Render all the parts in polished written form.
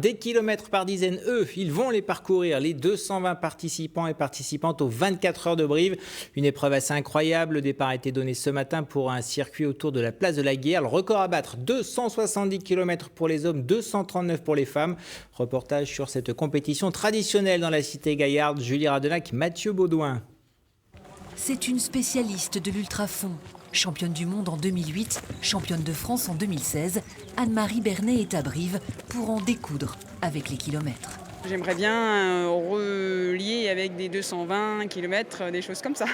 Des kilomètres par dizaines, eux, ils vont les parcourir, les 220 participants et participantes aux 24 heures de Brive. Une épreuve assez incroyable. Le départ a été donné ce matin pour un circuit autour de la place de la Guerre. Le record à battre, 270 km pour les hommes, 239 pour les femmes. Reportage sur cette compétition traditionnelle dans la cité gaillarde. Julie Radenac, Mathieu Baudouin. C'est une spécialiste de l'ultrafond. Championne du monde en 2008, championne de France en 2016, Anne-Marie Bernet est à Brive pour en découdre avec les kilomètres. J'aimerais bien relier avec des 220 km, des choses comme ça,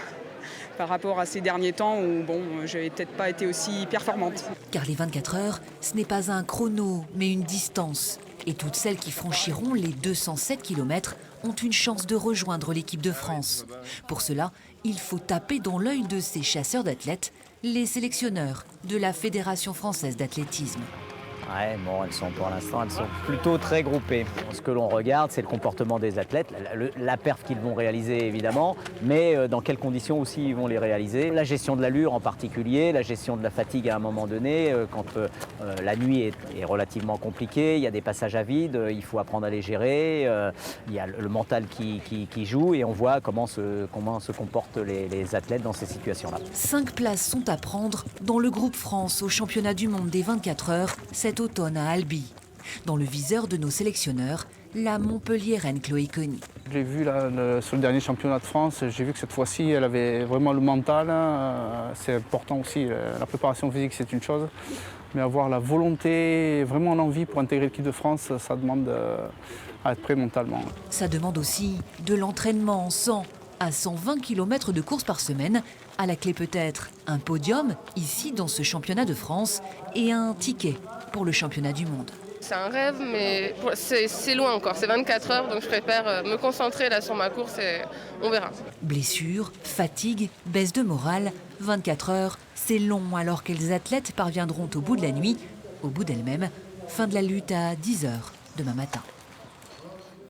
par rapport à ces derniers temps où je n'avais peut-être pas été aussi performante. Car les 24 heures, ce n'est pas un chrono, mais une distance. Et toutes celles qui franchiront les 207 km ont une chance de rejoindre l'équipe de France. Pour cela, il faut taper dans l'œil de ces chasseurs d'athlètes, les sélectionneurs de la Fédération française d'athlétisme. Ouais, bon, pour l'instant, elles sont plutôt très groupées. Ce que l'on regarde, c'est le comportement des athlètes, la perf qu'ils vont réaliser évidemment, mais dans quelles conditions aussi ils vont les réaliser. La gestion de l'allure en particulier, la gestion de la fatigue à un moment donné, quand la nuit est relativement compliquée, il y a des passages à vide, il faut apprendre à les gérer, il y a le mental qui joue et on voit comment se comportent les athlètes dans ces situations-là. 5 places sont à prendre dans le groupe France au championnat du monde des 24 heures cet automne à Albi. Dans le viseur de nos sélectionneurs, la Montpelliéraine Chloé Conny. J'ai vu sur le dernier championnat de France, j'ai vu que cette fois-ci, elle avait vraiment le mental. C'est important aussi, la préparation physique c'est une chose, mais avoir la volonté, vraiment l'envie pour intégrer l'équipe de France, ça demande à être prêt mentalement. Ça demande aussi de l'entraînement 100 à 120 km de course par semaine. À la clé peut-être un podium, ici dans ce championnat de France, et un ticket pour le championnat du monde. C'est un rêve, mais c'est loin encore, c'est 24 heures, donc je préfère me concentrer là sur ma course et on verra. Blessures, fatigue, baisse de morale, 24 heures, c'est long alors que les athlètes parviendront au bout de la nuit, au bout d'elles-mêmes. Fin de la lutte à 10 h demain matin.